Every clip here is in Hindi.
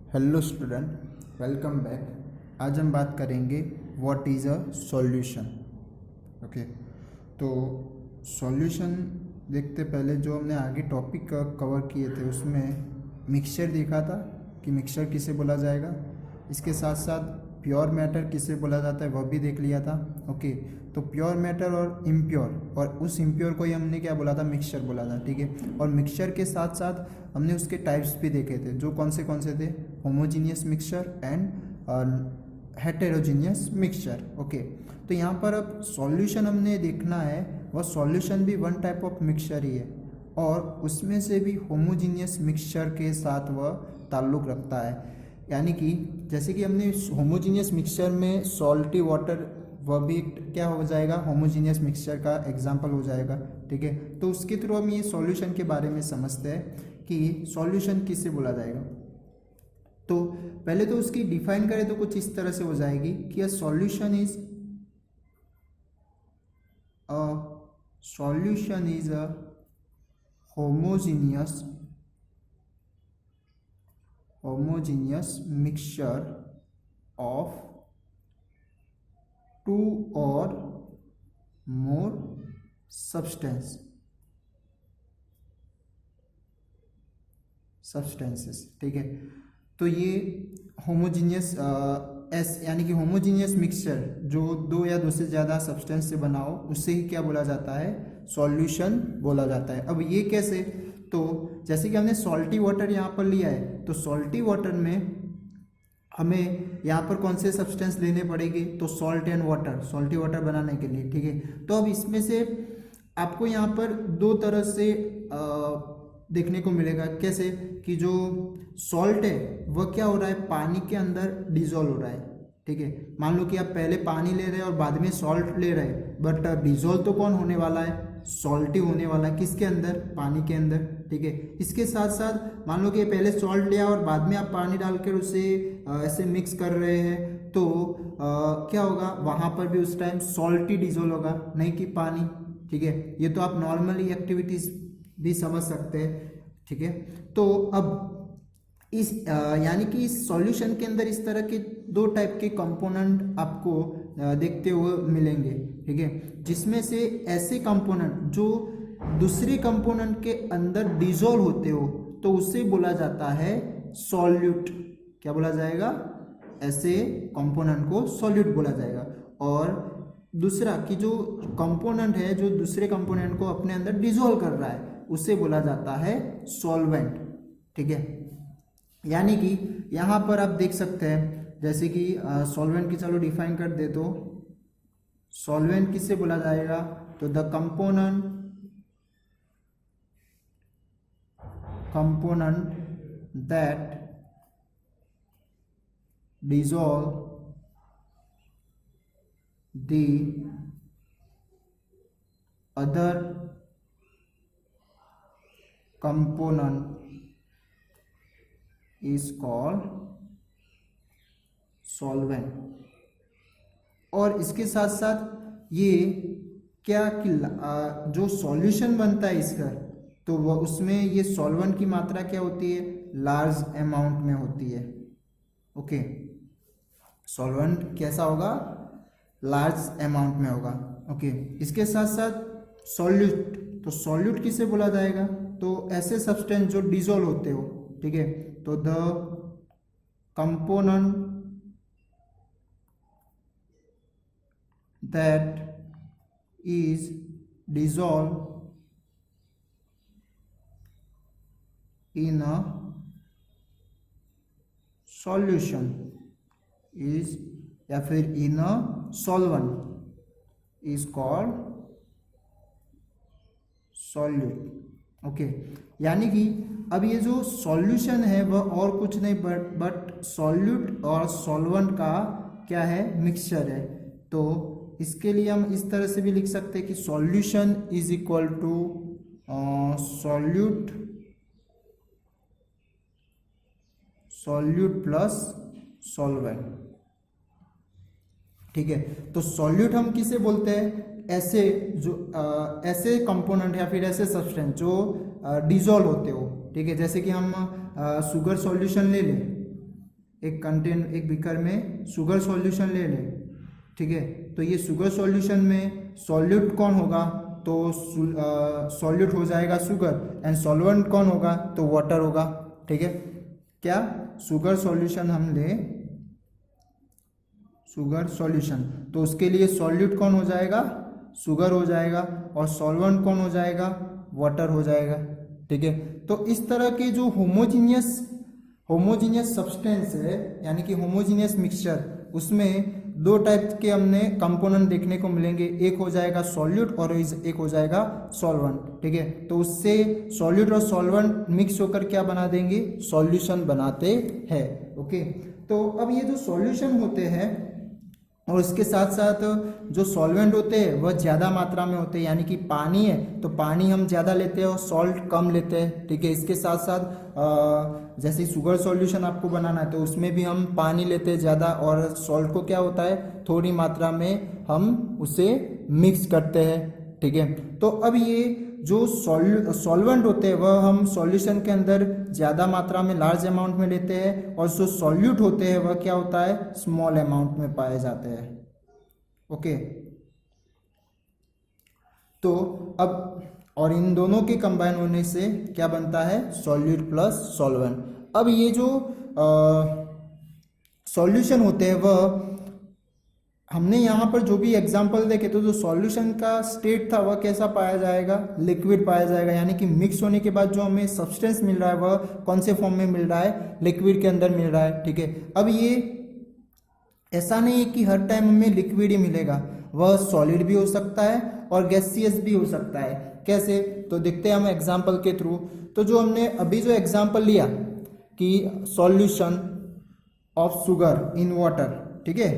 Hello student, welcome back. आज हम बात करेंगे what is a solution. Okay, तो सॉल्यूशन देखते पहले जो हमने आगे टॉपिक कवर किए थे उसमें मिक्सचर देखा था कि मिक्सचर किसे बोला जाएगा। इसके साथ साथ प्योर मैटर किसे बोला जाता है वह भी देख लिया था। ओके, तो प्योर मैटर और इम्प्योर, और उस इम्प्योर को ही हमने क्या बोला था, मिक्सचर बोला था। ठीक है, और मिक्सचर के साथ साथ हमने उसके टाइप्स भी देखे थे, जो कौन से थे, homogeneous mixture and heterogeneous mixture. Okay, तो यहाँ पर अब सॉल्यूशन हमने देखना है, वह सॉल्यूशन भी वन टाइप ऑफ मिक्सचर ही है और उसमें से भी होमोजीनियस मिक्सचर के साथ वह ताल्लुक़ रखता है। यानी कि जैसे कि हमने होमोजीनियस मिक्सचर में सॉल्टी वाटर, वह भी क्या हो जाएगा, होमोजीनियस मिक्सचर का एग्जाम्पल हो जाएगा। ठीक है, तो उसके थ्रू हम ये सॉल्यूशन के बारे में समझते हैं कि सॉल्यूशन किसे बोला जाएगा। तो पहले तो उसकी डिफाइन करें तो कुछ इस तरह से हो जाएगी कि अ solution is a homogeneous mixture of two or more substances। ठीक है, तो ये होमोजीनियस यानी कि होमोजीनियस मिक्सचर जो दो या दो से ज़्यादा सब्सटेंस से बना हो उससे ही क्या बोला जाता है, सॉल्यूशन बोला जाता है। अब ये कैसे, तो जैसे कि हमने सॉल्टी वाटर यहाँ पर लिया है, तो सॉल्टी वाटर में हमें यहाँ पर कौन से सब्सटेंस लेने पड़ेंगे, तो salt and water, salty water बनाने के लिए। ठीक है, तो अब इसमें से आपको यहाँ पर दो तरह से देखने को मिलेगा। कैसे कि जो सॉल्ट है वह क्या हो रहा है, पानी के अंदर डिजोल्व हो रहा है। ठीक है, मान लो कि आप पहले पानी ले रहे हैं और बाद में सॉल्ट ले रहे हैं, बट डिजोल्व तो कौन होने वाला है, सॉल्ट ही होने वाला है। किसके अंदर, पानी के अंदर। ठीक है, इसके साथ साथ मान लो कि पहले सॉल्ट लिया और बाद में आप पानी डालकर उसे ऐसे मिक्स कर रहे हैं, तो क्या होगा, वहाँ पर भी उस टाइम सॉल्ट ही डिजोल्व होगा, नहीं कि पानी। ठीक है, ये तो आप नॉर्मली एक्टिविटीज भी समझ सकते हैं। ठीक है, तो अब इस यानी कि इस सॉल्यूशन के अंदर इस तरह के दो टाइप के कंपोनेंट आपको देखते हुए मिलेंगे। ठीक है, जिसमें से ऐसे कंपोनेंट जो दूसरे कंपोनेंट के अंदर डिसॉल्व होते हो तो उसे बोला जाता है सॉल्यूट। क्या बोला जाएगा, ऐसे कंपोनेंट को सॉल्यूट बोला जाएगा। और दूसरा कि जो कंपोनेंट है जो दूसरे कंपोनेंट को अपने अंदर डिसॉल्व कर रहा है उसे बोला जाता है सॉल्वेंट। ठीक है, यानी कि यहाँ पर आप देख सकते हैं जैसे कि सॉल्वेंट की चलो डिफाइन कर दे, तो सॉल्वेंट किससे बोला जाएगा, तो the component that dissolve the other component is called solvent। और इसके साथ साथ ये क्या कि जो सॉल्यूशन बनता है इसका, तो वह उसमें ये सॉल्वेंट की मात्रा क्या होती है, लार्ज अमाउंट में होती है। ओके, सॉल्वेंट कैसा होगा, लार्ज अमाउंट में होगा। ओके, इसके साथ साथ सॉल्यूट, तो सॉल्यूट किसे बोला जाएगा, तो ऐसे सब्सटेंस जो डिसॉल्व होते हो। ठीक है, तो the component that is dissolve in a solution is, या फिर in a solvent is called solute. Okay, यानी कि अब ये जो सॉल्यूशन है वह और कुछ नहीं बट सॉल्यूट और सॉल्वेंट का क्या है, मिक्सचर है। तो इसके लिए हम इस तरह से भी लिख सकते हैं कि solution is equal to solute plus solvent. ठीक है, तो सॉल्यूट हम किसे बोलते हैं, ऐसे जो ऐसे कंपोनेंट या फिर ऐसे सब्सटेंस जो डिसॉल्व होते हो। ठीक है, जैसे कि हम शुगर सॉल्यूशन ले लें, एक बीकर में शुगर सॉल्यूशन ले ले, ठीक है। तो ये शुगर सॉल्यूशन में सॉल्यूट कौन होगा, तो सॉल्यूट हो जाएगा शुगर, एंड सॉल्वेंट कौन होगा, तो वाटर होगा, ठीक है। क्या शुगर सॉल्यूशन हम ले, शुगर सॉल्यूशन, तो उसके लिए सॉल्यूट कौन हो जाएगा, शुगर हो जाएगा, और सॉल्वेंट कौन हो जाएगा, वाटर हो जाएगा, ठीक है। तो इस तरह के जो होमोजीनियस सब्सटेंस है, यानी कि होमोजीनियस मिक्सचर, उसमें दो टाइप के हमने कंपोनेंट देखने को मिलेंगे, एक हो जाएगा सॉल्यूट और एक हो जाएगा सॉल्वेंट, ठीक है। तो उससे सॉल्यूट और सॉल्वेंट मिक्स होकर क्या बना देंगे, सॉल्यूशन बनाते हैं, ओके। तो अब ये जो सॉल्यूशन होते हैं और इसके साथ साथ जो सॉल्वेंट होते हैं वह ज़्यादा मात्रा में होते हैं, यानी कि पानी है तो पानी हम ज़्यादा लेते हैं और सॉल्ट कम लेते हैं, ठीक है। इसके साथ साथ जैसे शुगर सॉल्यूशन आपको बनाना है तो उसमें भी हम पानी लेते हैं ज़्यादा, और सॉल्ट को क्या होता है, थोड़ी मात्रा में हम उसे मिक्स करते हैं, ठीक है। तो अब ये जो सॉल्वेंट होते हैं वह हम सॉल्यूशन के अंदर ज़्यादा मात्रा में, लार्ज अमाउंट में लेते हैं, और जो सॉल्यूट होते हैं वह क्या होता है, स्मॉल अमाउंट में पाए जाते हैं, ओके। तो अब और इन दोनों के कंबाइन होने से क्या बनता है, सॉल्यूट प्लस सॉल्वेंट। अब ये जो सॉल्यूशन होते हैं वह हमने यहाँ पर जो भी एग्जाम्पल देखे तो जो सॉल्यूशन का स्टेट था वह कैसा पाया जाएगा, लिक्विड पाया जाएगा, यानी कि मिक्स होने के बाद जो हमें सब्सटेंस मिल रहा है वह कौन से फॉर्म में मिल रहा है, लिक्विड के अंदर मिल रहा है, ठीक है। अब ये ऐसा नहीं है कि हर टाइम हमें लिक्विड ही मिलेगा, वह सॉलिड भी हो सकता है और गैसियस भी हो सकता है। कैसे, तो देखते हैं हम एग्जाम्पल के थ्रू। तो जो हमने अभी जो एग्जाम्पल लिया कि solution of sugar in water, ठीक है,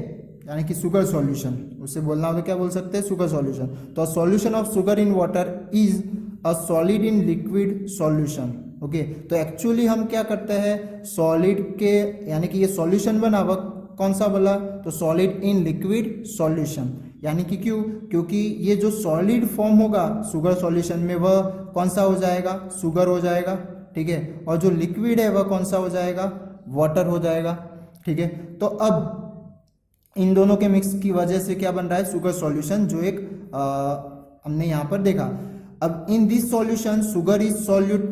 यानी कि शुगर सॉल्यूशन, उसे बोलना हो तो क्या बोल सकते हैं, शुगर सॉल्यूशन। तो solution of sugar in water is a solid in liquid solution, okay. तो एक्चुअली हम क्या करते हैं, सॉलिड के, यानी कि ये सॉल्यूशन बना वह कौन सा बोला, तो सॉलिड इन लिक्विड सॉल्यूशन, यानी कि क्यों, क्योंकि ये जो सॉलिड फॉर्म होगा शुगर सॉल्यूशन में वह कौन सा हो जाएगा, शुगर हो जाएगा, ठीक है। और जो लिक्विड है वह कौन सा हो जाएगा, वाटर हो जाएगा, ठीक है। तो अब इन दोनों के मिक्स की वजह से क्या बन रहा है, शुगर सॉल्यूशन, जो एक हमने यहाँ पर देखा। अब in this solution sugar is solute,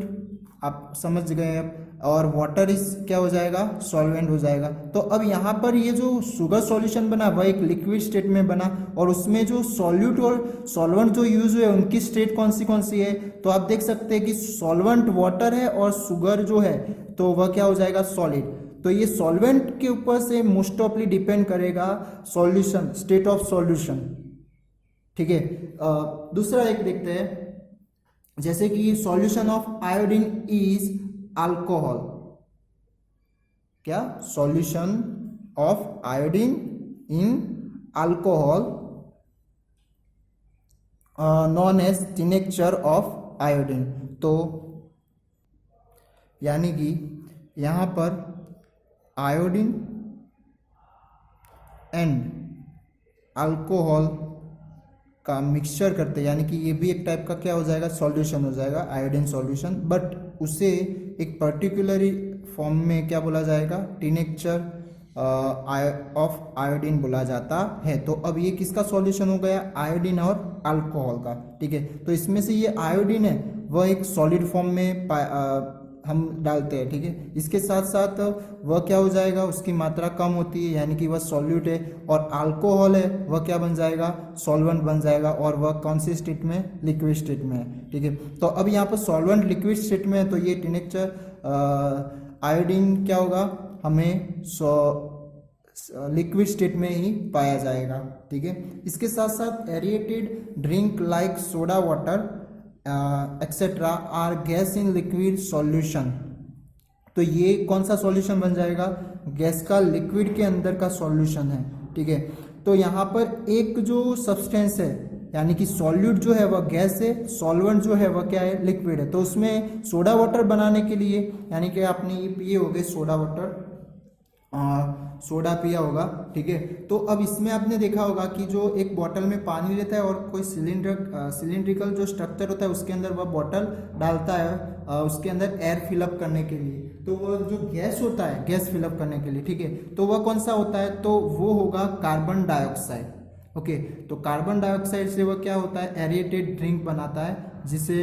आप समझ गए अब, और वाटर इज क्या हो जाएगा, सॉल्वेंट हो जाएगा। तो अब यहाँ पर ये जो शुगर सॉल्यूशन बना वह एक लिक्विड स्टेट में बना, और उसमें जो सॉल्यूट और सॉल्वेंट जो यूज हुए उनकी स्टेट कौन सी है, तो आप देख सकते हैं कि सॉल्वेंट वाटर है और शुगर जो है तो वह क्या हो जाएगा, सॉलिड। तो ये सॉल्वेंट के ऊपर से मोस्ट ऑफली डिपेंड करेगा सॉल्यूशन, स्टेट ऑफ सॉल्यूशन, ठीक है। दूसरा एक देखते हैं, जैसे कि solution of iodine is alcohol, क्या, solution of iodine in alcohol known as tincture of iodine. तो यानी कि यहाँ पर आयोडीन एंड अल्कोहल का मिक्सचर करते हैं, यानी कि ये भी एक टाइप का क्या हो जाएगा, सॉल्यूशन हो जाएगा, आयोडीन सॉल्यूशन, बट उसे एक पर्टिकुलर फॉर्म में क्या बोला जाएगा, टिनेक्चर ऑफ आयोडीन बोला जाता है। तो अब ये किसका सॉल्यूशन हो गया, आयोडीन और अल्कोहल का, ठीक है। तो इसमें से ये आयोडीन है वह एक सॉलिड फॉर्म में हम डालते हैं, ठीक है। इसके साथ साथ वह क्या हो जाएगा, उसकी मात्रा कम होती है, यानी कि वह सॉल्यूट है, और अल्कोहल है वह क्या बन जाएगा, सॉल्वेंट बन जाएगा, और वह कौन सी स्टेट में, लिक्विड स्टेट में है, ठीक है। तो अब यहाँ पर सॉल्वेंट लिक्विड स्टेट में है, तो ये टिनेक्चर आयोडीन क्या होगा, हमें लिक्विड स्टेट में ही पाया जाएगा, ठीक है। इसके साथ साथ aerated drink like soda water etcetera are gas in liquid solution. तो ये कौन सा सॉल्यूशन बन जाएगा, गैस का लिक्विड के अंदर का सॉल्यूशन है, ठीक है। तो यहाँ पर एक जो सब्सटेंस है, यानी कि सॉल्यूट जो है वह गैस है, सॉल्वेंट जो है वह क्या है, लिक्विड है। तो उसमें सोडा वाटर बनाने के लिए, यानी कि आपने ये पिए हो गए सोडा वाटर, सोडा पिया होगा, ठीक है। तो अब इसमें आपने देखा होगा कि जो एक बॉटल में पानी लेता है और कोई सिलिंड्रिकल जो स्ट्रक्चर होता है उसके अंदर वह बॉटल डालता है उसके अंदर एयर फिलअप करने के लिए। तो वह जो गैस होता है गैस फिलअप करने के लिए, ठीक है, तो वह कौन सा होता है, तो वो होगा कार्बन डाइऑक्साइड। ओके, तो कार्बन डाइऑक्साइड से वह क्या होता है, एरेटेड ड्रिंक बनाता है, जिसे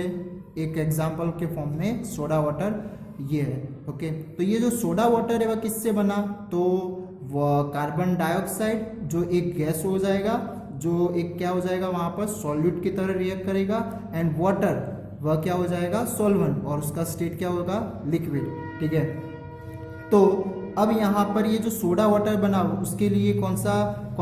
एक एग्जाम्पल के फॉर्म में सोडा वाटर ये है। ओके, तो ये जो सोडा वाटर है वह किससे बना, तो वह कार्बन डाइऑक्साइड जो एक गैस हो जाएगा, जो एक क्या हो जाएगा वहाँ पर सॉल्यूट की तरह रिएक्ट करेगा, एंड वाटर वह क्या हो जाएगा सॉल्वेंट, और उसका स्टेट क्या होगा लिक्विड, ठीक है। तो अब यहाँ पर ये जो सोडा वाटर बना उसके लिए कौन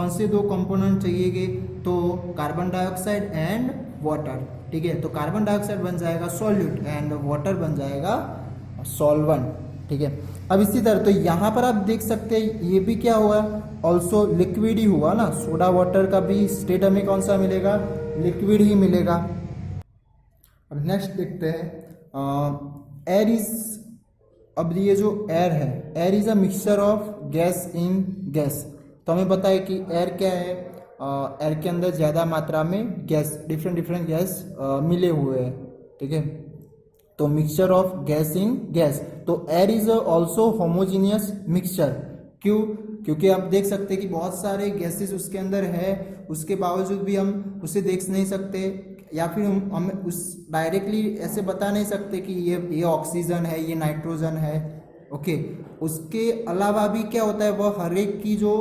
से दो कंपोनेंट चाहिएगे, तो कार्बन डाइऑक्साइड एंड वाटर, ठीक है। तो कार्बन डाइऑक्साइड बन जाएगा सॉल्यूट एंड वाटर बन जाएगा सॉल्वेंट, ठीक है। अब इसी तरह तो यहाँ पर आप देख सकते हैं ये भी क्या हुआ, ऑल्सो लिक्विड ही हुआ ना, सोडा वाटर का भी स्टेट हमें कौन सा मिलेगा, लिक्विड ही मिलेगा। अब नेक्स्ट देखते हैं एयर इज, अब ये जो एयर है, air is a mixture of gas in gas. तो हमें पता है कि एयर क्या है, एयर के अंदर ज़्यादा मात्रा में गैस, डिफरेंट गैस मिले हुए हैं, ठीक है। तो mixture of gas in gas, तो air is also homogeneous mixture. क्यों, क्योंकि आप देख सकते हैं कि बहुत सारे गैसेस उसके अंदर है, उसके बावजूद भी हम उसे देख नहीं सकते, या फिर हम उस डायरेक्टली ऐसे बता नहीं सकते कि ये ऑक्सीजन है, ये नाइट्रोजन है। ओके, उसके अलावा भी क्या होता है, वह हर एक की जो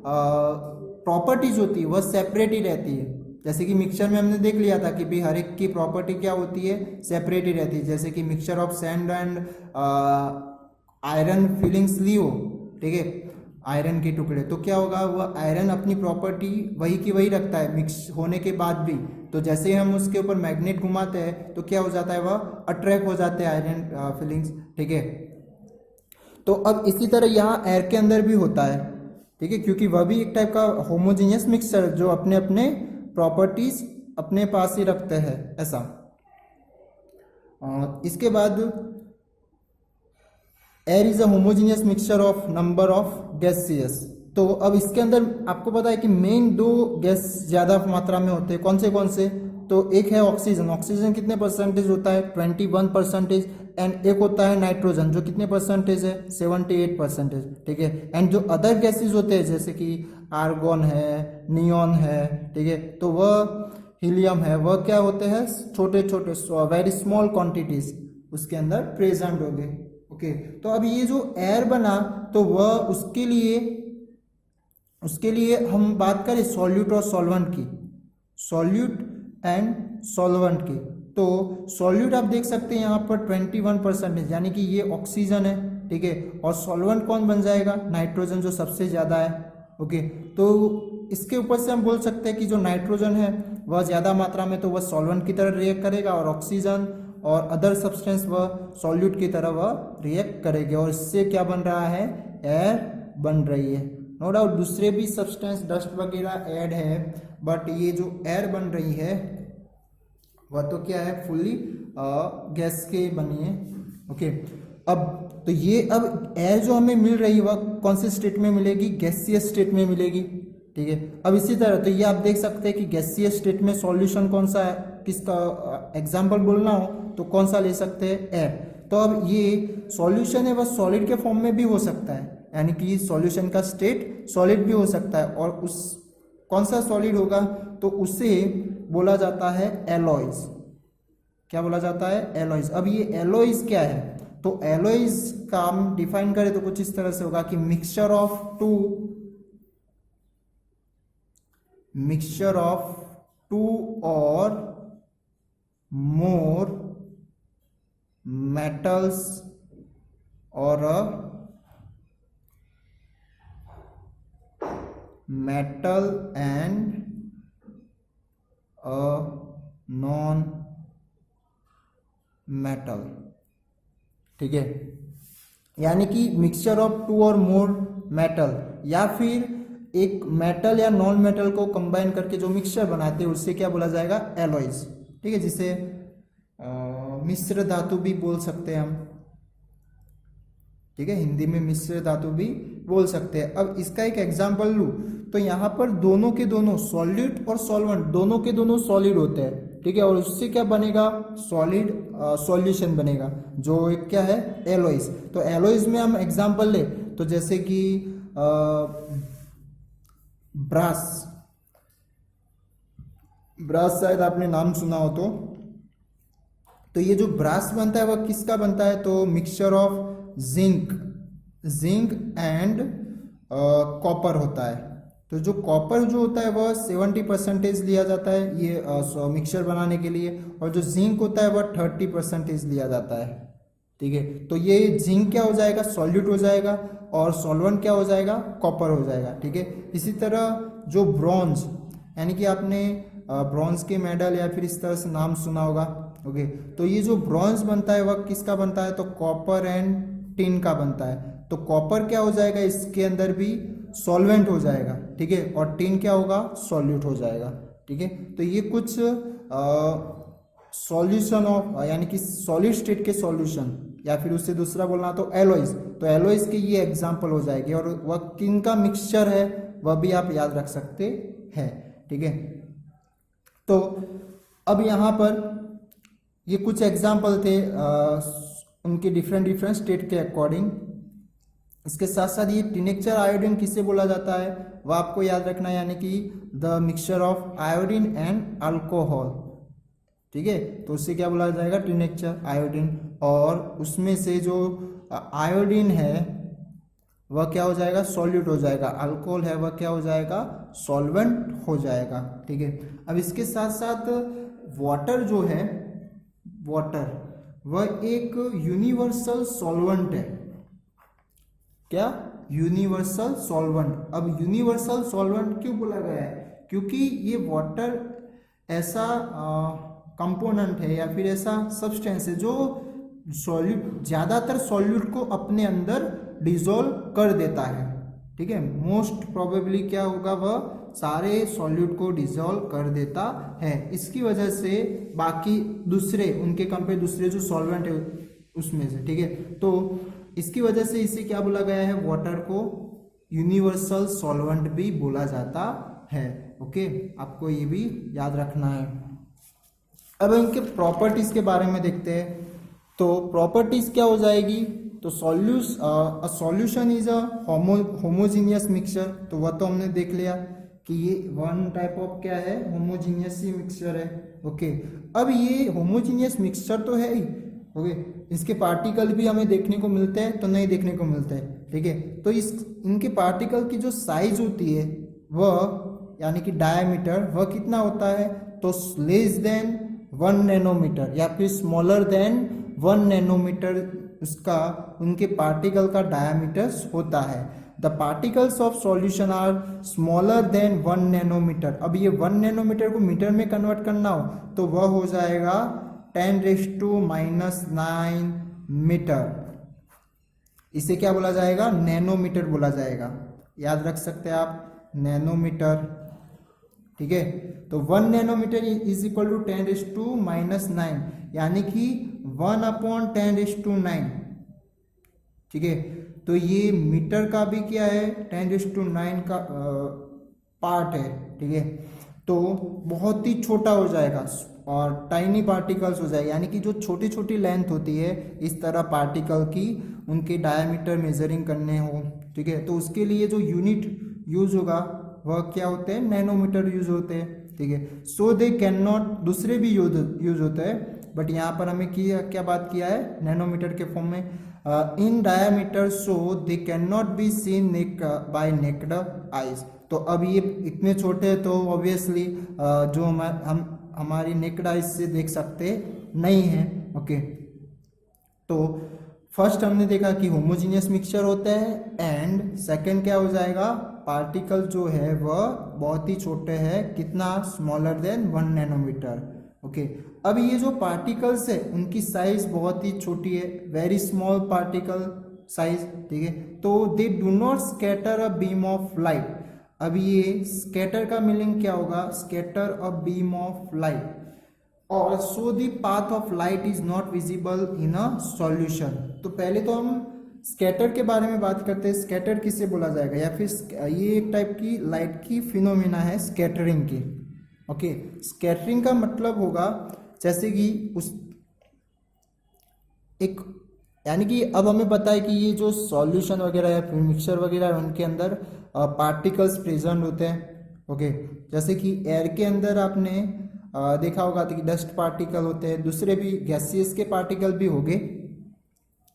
प्रॉपर्टीज होती है वह सेपरेट ही रहती है। जैसे कि मिक्सचर में हमने देख लिया था कि भी हर एक की प्रॉपर्टी क्या होती है, सेपरेट ही रहती है। जैसे कि mixture of sand and iron filings लियो, ठीक है, आयरन के टुकड़े, तो क्या होगा, वह आयरन अपनी प्रॉपर्टी वही की वही रखता है मिक्स होने के बाद भी। तो जैसे ही हम उसके ऊपर मैग्नेट घुमाते हैं तो क्या हो जाता है, वह अट्रैक्ट हो जाते हैं आयरन फिलिंग्स, ठीक है। तो अब इसी तरह यहाँ एयर के अंदर भी होता है, ठीक है, क्योंकि वह भी एक टाइप का होमोजीनियस मिक्सचर जो अपने अपने प्रॉपर्टीज अपने पास ही रखते हैं, ऐसा। इसके बाद air is a homogeneous mixture of number of gases. तो अब इसके अंदर आपको पता है कि मेन दो गैस ज्यादा मात्रा में होते हैं, कौन से, तो एक है ऑक्सीजन, ऑक्सीजन कितने परसेंटेज होता है, 21%, एंड एक होता है नाइट्रोजन जो कितने परसेंटेज है, 78%, ठीक है। एंड जो अदर गैसेज होते हैं जैसे कि आर्गोन है, नियॉन है, ठीक है, तो वह हीलियम है, वह क्या होते हैं, छोटे छोटे वेरी स्मॉल क्वांटिटीज उसके अंदर प्रेजेंट होंगे। ओके, तो अब ये जो एयर बना तो वह उसके लिए हम बात करें सॉल्यूट और सॉल्वेंट की, सॉल्यूट एंड सॉल्वेंट की। तो सॉल्यूट आप देख सकते हैं यहाँ पर 21%, यानी कि ये ऑक्सीजन है, ठीक है, और सॉल्वेंट कौन बन जाएगा, नाइट्रोजन जो सबसे ज़्यादा है। ओके, तो इसके ऊपर से हम बोल सकते हैं कि जो नाइट्रोजन है वह ज़्यादा मात्रा में तो वह सॉल्वेंट की तरह रिएक्ट करेगा, और ऑक्सीजन और अदर सब्सटेंस वह सॉल्यूट की तरह वह रिएक्ट करेगी, और इससे क्या बन रहा है, एयर बन रही है। नो डाउट दूसरे भी सब्सटेंस डस्ट वगैरह ऐड है, बट ये जो एयर बन रही है वह तो क्या है, फुल्ली गैस के बनी है। ओके, अब तो ये अब एयर जो हमें मिल रही है वह कौन से स्टेट में मिलेगी, गैसियस स्टेट में मिलेगी, ठीक है। अब इसी तरह तो ये आप देख सकते हैं कि गैसियस स्टेट में सॉल्यूशन कौन सा है, किसका एग्जाम्पल बोलना हो तो कौन सा ले सकते हैं, एयर। तो अब ये सॉल्यूशन है वह सॉलिड के फॉर्म में भी हो सकता है, यानी कि सॉल्यूशन का स्टेट सॉलिड भी हो सकता है, और उस कौन सा सॉलिड होगा, तो उसे बोला जाता है एलॉयज। क्या बोला जाता है, एलॉयज। अब ये एलॉयज क्या है, तो एलॉयज का हम डिफाइन करें तो कुछ इस तरह से होगा कि मिक्सचर ऑफ टू और मोर metals or a metal and a non metal, ठीक है, यानी कि मिक्सचर ऑफ टू और मोर मेटल, या फिर एक मेटल या नॉन मेटल को कंबाइन करके जो मिक्सचर बनाते हैं उससे क्या बोला जाएगा, एलॉयज, ठीक है, जिसे मिश्र धातु भी बोल सकते हैं हम, ठीक है, हिंदी में मिश्र धातु भी बोल सकते हैं। अब इसका एक एग्जाम्पल लूँ तो यहाँ पर दोनों के दोनों सॉलिड और सॉल्वेंट दोनों के दोनों सॉलिड होते हैं, ठीक है, और उससे क्या बनेगा, सॉलिड सॉल्यूशन बनेगा, जो एक क्या है, एलॉइज। तो एलॉइज में हम एग्जाम्पल ले तो जैसे कि ब्रास, ब्रास शायद आपने नाम सुना हो तो ये जो ब्रास बनता है वह किसका बनता है, तो mixture of zinc and copper होता है। तो जो कॉपर जो होता है वह 70% लिया जाता है ये मिक्सचर बनाने के लिए, और जो जिंक होता है वह 30% लिया जाता है, ठीक है। तो ये जिंक क्या हो जाएगा, सॉल्यूट हो जाएगा, और सॉल्वेंट क्या हो जाएगा, कॉपर हो जाएगा, ठीक है। इसी तरह जो ब्रॉन्ज, यानी कि आपने ब्रॉन्ज के मेडल या फिर इस तरह से नाम सुना होगा, ओके। तो ये जो ब्रॉन्ज बनता है वह किसका बनता है, तो कॉपर एंड टिन का बनता है। तो कॉपर क्या हो जाएगा, इसके अंदर भी सॉल्वेंट हो जाएगा, ठीक है, और टिन क्या होगा, सॉल्यूट हो जाएगा, ठीक है। तो ये कुछ सॉल्यूशन ऑफ, यानी कि सॉलिड स्टेट के सॉल्यूशन, या फिर उससे दूसरा बोलना तो एलॉइज, तो एलॉइज के ये एग्जाम्पल हो जाएगी, और वह किन का मिक्सचर है वह भी आप याद रख सकते हैं, ठीक है। तो अब यहाँ पर ये कुछ एग्जाम्पल थे उनके डिफरेंट स्टेट के अकॉर्डिंग। इसके साथ साथ ये टिनेक्चर आयोडीन किसे बोला जाता है वह आपको याद रखना है, यानी कि the mixture of iodine and alcohol, ठीक है। तो उससे क्या बोला जाएगा, टिनेक्चर आयोडीन, और उसमें से जो आयोडीन है वह क्या हो जाएगा, सॉल्यूट हो जाएगा, अल्कोहल है वह क्या हो जाएगा, सॉल्वेंट हो जाएगा, ठीक है। अब इसके साथ साथ वाटर जो है, वाटर वह एक यूनिवर्सल सॉल्वेंट है, क्या, यूनिवर्सल सॉल्वेंट। अब यूनिवर्सल सॉल्वेंट क्यों बोला गया है, क्योंकि ये वाटर ऐसा कंपोनेंट है या फिर ऐसा सब्सटेंस है जो सॉल्यूट, ज़्यादातर सॉल्यूट को अपने अंदर डिसॉल्व कर देता है, ठीक है। मोस्ट प्रोबेबली क्या होगा, वह सारे सॉल्यूट को डिसॉल्व कर देता है। इसकी वजह से बाकी दूसरे उनके कंपेयर दूसरे जो सॉल्वेंट है उसमें से, ठीक है, तो इसकी वजह से इसे क्या बोला गया है, वाटर को यूनिवर्सल सॉल्वेंट भी बोला जाता है, ओके। आपको ये भी याद रखना है। अब इनके प्रॉपर्टीज के बारे में देखते हैं। तो प्रॉपर्टीज क्या हो जाएगी, तो solution is a homogeneous mixture, तो वह तो हमने देख लिया कि ये वन टाइप ऑफ क्या है, होमोजीनियस ही मिक्सचर है, ओके। अब ये होमोजीनियस मिक्सचर तो है ही, ओके, इसके पार्टिकल भी हमें देखने को मिलते हैं तो नहीं देखने को मिलते हैं, ठीक है। तो इनके पार्टिकल की जो साइज होती है वह, यानी कि डायमीटर, वह कितना होता है, तो लेस देन 1 नैनोमीटर या फिर स्मॉलर देन 1 नैनोमीटर उसका उनके पार्टिकल का डायमीटर होता है। The particles of solution are smaller than 1 nanometre. अब ये 1 नैनोमीटर को मीटर में कन्वर्ट करना हो तो वह हो जाएगा 10⁻⁹ मीटर। इसे क्या बोला जाएगा, नैनोमीटर बोला जाएगा, याद रख सकते हैं आप, नैनोमीटर, ठीक है। तो 1 नैनोमीटर इज इक्वल टू 10⁻⁹, यानी कि 1/10⁹, ठीक है। तो ये मीटर का भी क्या है, 10⁹ का पार्ट है, ठीक है। तो बहुत ही छोटा हो जाएगा और टाइनी पार्टिकल्स हो जाएगा, यानी कि जो छोटी छोटी लेंथ होती है इस तरह पार्टिकल की, उनके डायमीटर मेजरिंग करने हो, ठीक है, तो उसके लिए जो यूनिट यूज होगा वह क्या होते हैं, नैनोमीटर यूज होते हैं, ठीक है। सो दे कैन नॉट, दूसरे भी यूज होते हैं, बट यहाँ पर हमें क्या बात किया है, नैनोमीटर के फॉर्म में, in diameter, so they can not be seen by naked eyes. तो अब ये इतने छोटे हैं तो ऑब्वियसली जो हम हमारी नेक्ड आइज से देख सकते नहीं हैं, ओके। तो फर्स्ट हमने देखा कि होमोजीनियस मिक्सचर होता है, एंड सेकंड क्या हो जाएगा, पार्टिकल जो है वह बहुत ही छोटे हैं, कितना, स्मॉलर देन 1 नैनोमीटर, ओके। अब ये जो पार्टिकल्स है उनकी साइज बहुत ही छोटी है, वेरी स्मॉल पार्टिकल साइज, ठीक है। तो they do not scatter a beam of light. अब ये स्कैटर का मीनिंग क्या होगा, scatter a beam of light, और so the path of light is not visible in a solution. तो पहले तो हम स्कैटर के बारे में बात करते हैं। स्कैटर किसे बोला जाएगा, या फिर ये एक टाइप की लाइट की फिनोमिना है स्कैटरिंग की। ओके, स्कैटरिंग का मतलब होगा जैसे कि उस एक, यानी कि अब हमें पता है कि ये जो सॉल्यूशन वगैरह या फिर मिक्सचर वगैरह है उनके अंदर पार्टिकल्स प्रेजेंट होते हैं। ओके, जैसे कि एयर के अंदर आपने देखा होगा कि डस्ट पार्टिकल होते हैं, दूसरे भी गैसेस के पार्टिकल भी होंगे,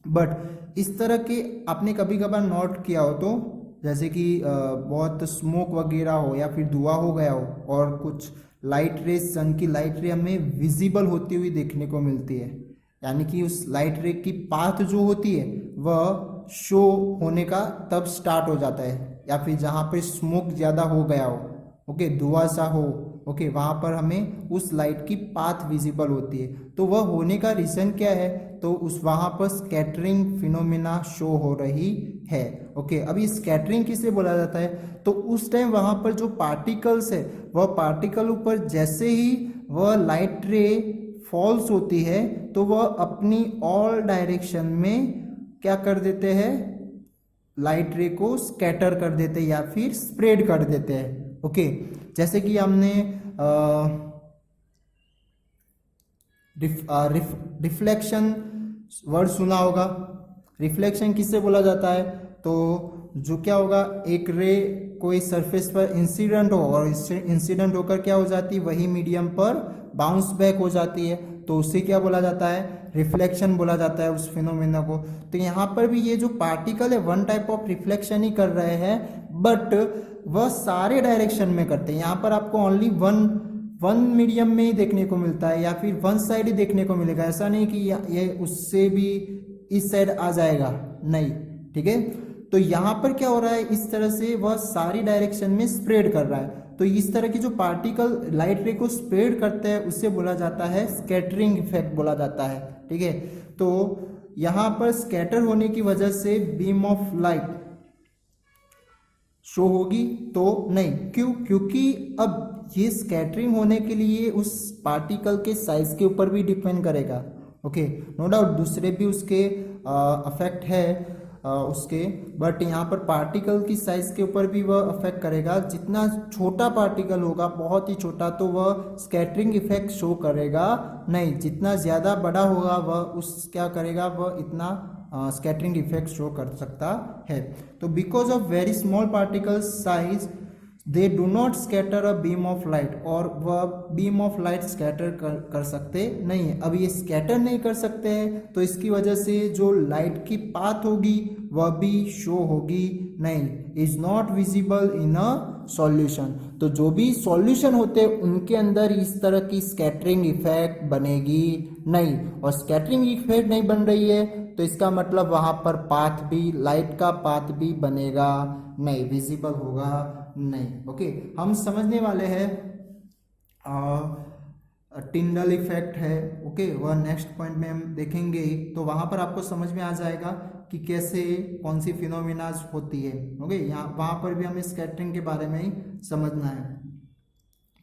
बट इस तरह के आपने कभी कभार नोट किया हो तो जैसे कि बहुत स्मोक वगैरह हो या फिर धुआं हो गया हो और कुछ लाइट रे, सन की लाइट रे हमें विजिबल होती हुई देखने को मिलती है, यानी कि उस लाइट रे की पाथ जो होती है वह शो होने का तब स्टार्ट हो जाता है, या फिर जहाँ पे स्मोक ज़्यादा हो गया हो, ओके, धुआं सा हो, ओके, वहाँ पर हमें उस लाइट की पाथ विजिबल होती है। तो वह होने का रीज़न क्या है, तो उस वहाँ पर स्कैटरिंग फिनोमिना शो हो रही है। ओके, अब ये स्कैटरिंग किसे बोला जाता है, तो उस टाइम वहाँ पर जो पार्टिकल्स है वह पार्टिकल ऊपर जैसे ही वह लाइट रे फॉल्स होती है तो वह अपनी ऑल डायरेक्शन में क्या कर देते हैं, लाइट रे को स्कैटर कर देते हैं या फिर स्प्रेड कर देते हैं। ओके, जैसे कि हमने रिफ्लेक्शन वर्ड सुना होगा। रिफ्लेक्शन किससे बोला जाता है, तो जो क्या होगा, एक रे कोई सरफेस पर इंसिडेंट हो और इंसिडेंट होकर क्या हो जाती है, वही मीडियम पर बाउंस बैक हो जाती है, तो उसे क्या बोला जाता है, रिफ्लेक्शन बोला जाता है उस फिनोमेना को। तो यहाँ पर भी ये जो पार्टिकल है वन टाइप ऑफ रिफ्लेक्शन ही कर रहे हैं, बट वह सारे डायरेक्शन में करते हैं। यहाँ पर आपको ओनली वन मीडियम में ही देखने को मिलता है या फिर वन साइड ही देखने को मिलेगा, ऐसा नहीं कि ये उससे भी इस साइड आ जाएगा, नहीं, ठीक है। तो यहाँ पर क्या हो रहा है, इस तरह से वह सारी डायरेक्शन में स्प्रेड कर रहा है। तो इस तरह की जो पार्टिकल लाइट रे को स्प्रेड करते हैं उससे बोला जाता है स्कैटरिंग इफेक्ट बोला जाता है, ठीक है। तो यहाँ पर स्कैटर होने की वजह से बीम ऑफ लाइट शो होगी तो नहीं, क्यों, क्योंकि अब ये स्कैटरिंग होने के लिए उस पार्टिकल के साइज के ऊपर भी डिपेंड करेगा। ओके, नो डाउट दूसरे भी उसके अफेक्ट है उसके, बट यहाँ पर पार्टिकल की साइज के ऊपर भी वह अफेक्ट करेगा। जितना छोटा पार्टिकल होगा, बहुत ही छोटा, तो वह स्कैटरिंग इफेक्ट शो करेगा नहीं, जितना ज़्यादा बड़ा होगा वह उस क्या करेगा, वह इतना स्कैटरिंग इफेक्ट शो कर सकता है। तो because of very small particle size they do not scatter a beam of light, और वह बीम ऑफ लाइट स्कैटर कर सकते नहीं है। अब ये स्कैटर नहीं कर सकते हैं तो इसकी वजह से जो लाइट की पाथ होगी वह भी शो होगी नहीं, is not visible in a solution. तो जो भी सॉल्यूशन होते हैं उनके अंदर इस तरह की स्कैटरिंग इफेक्ट बनेगी नहीं, और स्कैटरिंग इफेक्ट नहीं बन रही है तो इसका मतलब वहाँ पर पाथ भी, लाइट का पाथ भी बनेगा नहीं, विजिबल होगा नहीं। ओके, हम समझने वाले हैं टिंडल इफेक्ट है। ओके, वह नेक्स्ट पॉइंट में हम देखेंगे, तो वहाँ पर आपको समझ में आ जाएगा कि कैसे कौन सी फिनोमिनाज होती है। ओके, यहाँ वहाँ पर भी हमें स्कैटरिंग के बारे में ही समझना है।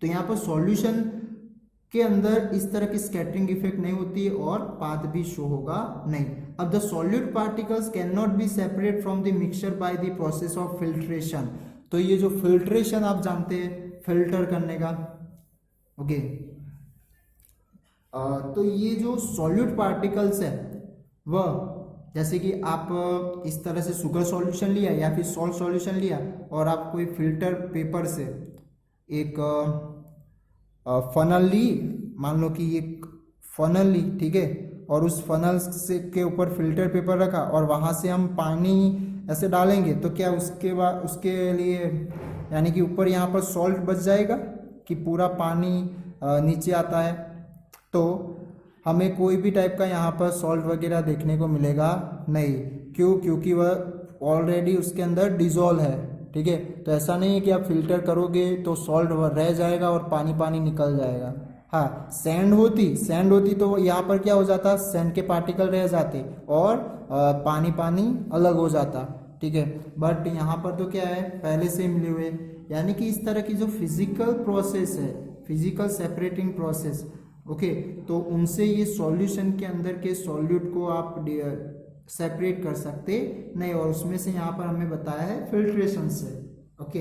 तो यहाँ पर सॉल्यूशन के अंदर इस तरह की स्कैटरिंग इफेक्ट नहीं होती है और पाथ भी शो होगा नहीं। अब the solute particles can not B separate from the mixture by the process of filtration. तो ये जो फिल्ट्रेशन आप जानते हैं, फिल्टर करने का, ओके, तो ये जो सॉल्यूट पार्टिकल्स है वह, जैसे कि आप इस तरह से शुगर सॉल्यूशन लिया या फिर सॉल्ट सॉल्यूशन लिया और आप कोई फिल्टर पेपर से एक फनल ली, मान लो कि एक फनल ली, ठीक है, और उस फनल से के ऊपर फिल्टर पेपर रखा और वहाँ से हम पानी ऐसे डालेंगे तो क्या उसके बाद उसके लिए यानी कि ऊपर यहाँ पर सॉल्ट बच जाएगा कि पूरा पानी नीचे आता है। तो हमें कोई भी टाइप का यहाँ पर सॉल्ट वगैरह देखने को मिलेगा नहीं, क्यों, क्योंकि वह ऑलरेडी उसके अंदर डिजोल्व है, ठीक है। तो ऐसा नहीं है कि आप फिल्टर करोगे तो सॉल्ट रह जाएगा और पानी पानी निकल जाएगा। हाँ, सैंड होती तो यहाँ पर क्या हो जाता, सैंड के पार्टिकल रह जाते और पानी पानी अलग हो जाता, ठीक है। बट यहाँ पर तो क्या है, पहले से मिले हुए, यानी कि इस तरह की जो फिजिकल प्रोसेस है, फिजिकल सेपरेटिंग प्रोसेस, ओके, तो उनसे ये सॉल्यूशन के अंदर के सॉल्यूट को आप सेपरेट कर सकते नहीं, और उसमें से यहाँ पर हमें बताया है फिल्ट्रेशन से। ओके,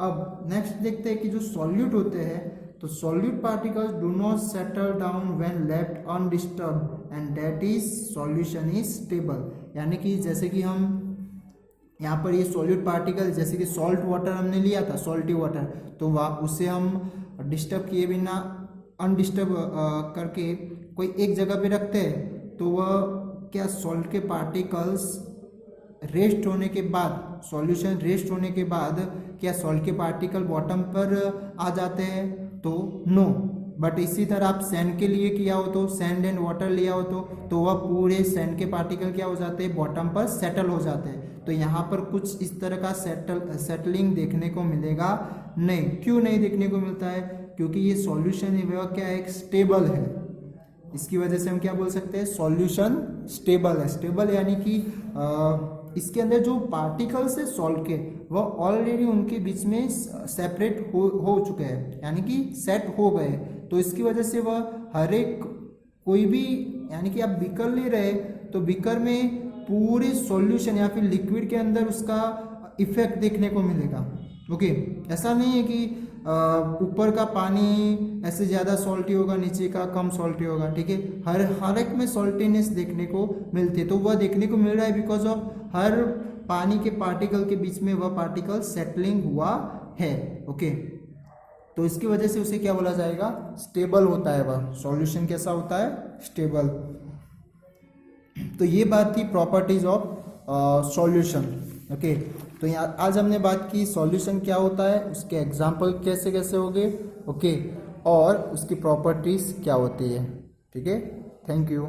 अब नेक्स्ट देखते हैं कि जो सॉल्यूट होते हैं, तो solute particles do not settle down when left undisturbed and that is solution is stable. यानी कि जैसे कि हम यहाँ पर ये सॉल्यूट पार्टिकल, जैसे कि सॉल्ट वाटर हमने लिया था, सॉल्टी वाटर, तो वह उसे हम डिस्टर्ब किए बिना अनडिस्टर्ब करके कोई एक जगह पे रखते हैं, तो वह क्या सॉल्ट के पार्टिकल्स रेस्ट होने के बाद, सॉल्यूशन रेस्ट होने के बाद क्या सॉल्ट के पार्टिकल बॉटम पर आ जाते हैं? तो नो। बट इसी तरह आप सैंड के लिए किया हो, तो सैंड एंड वाटर लिया हो तो वह पूरे सैंड के पार्टिकल क्या हो जाते हैं? बॉटम पर सेटल हो जाते हैं। तो यहाँ पर कुछ इस तरह का सेटलिंग देखने को मिलेगा नहीं। क्यों नहीं देखने को मिलता है? क्योंकि ये सॉल्यूशन है वह क्या है? एक स्टेबल है। इसकी वजह से हम क्या बोल सकते हैं? सॉल्यूशन स्टेबल है। स्टेबल यानी कि इसके अंदर जो पार्टिकल्स है सॉल्ट के, वह ऑलरेडी उनके बीच में सेपरेट हो चुके हैं, यानी कि सेट हो गए। तो इसकी वजह से वह हर एक कोई भी, यानी कि आप बीकर ले रहे तो बीकर में पूरे सॉल्यूशन या फिर लिक्विड के अंदर उसका इफेक्ट देखने को मिलेगा। ओके, ऐसा नहीं है कि ऊपर का पानी ऐसे ज़्यादा सॉल्टी होगा, नीचे का कम सॉल्टी होगा। ठीक है, हर एक में सॉल्टीनेस देखने को मिलती है। तो वह देखने को मिल रहा है बिकॉज ऑफ हर पानी के पार्टिकल के बीच में वह पार्टिकल सेटलिंग हुआ है। ओके, तो इसकी वजह से उसे क्या बोला जाएगा? स्टेबल होता है वह सॉल्यूशन। कैसा होता है? स्टेबल। तो ये बात थी प्रॉपर्टीज ऑफ सॉल्यूशन। ओके, तो यहाँ आज हमने बात की सॉल्यूशन क्या होता है, उसके एग्जाम्पल कैसे कैसे हो गए। ओके, और उसकी प्रॉपर्टीज क्या होती है। ठीक है, थैंक यू।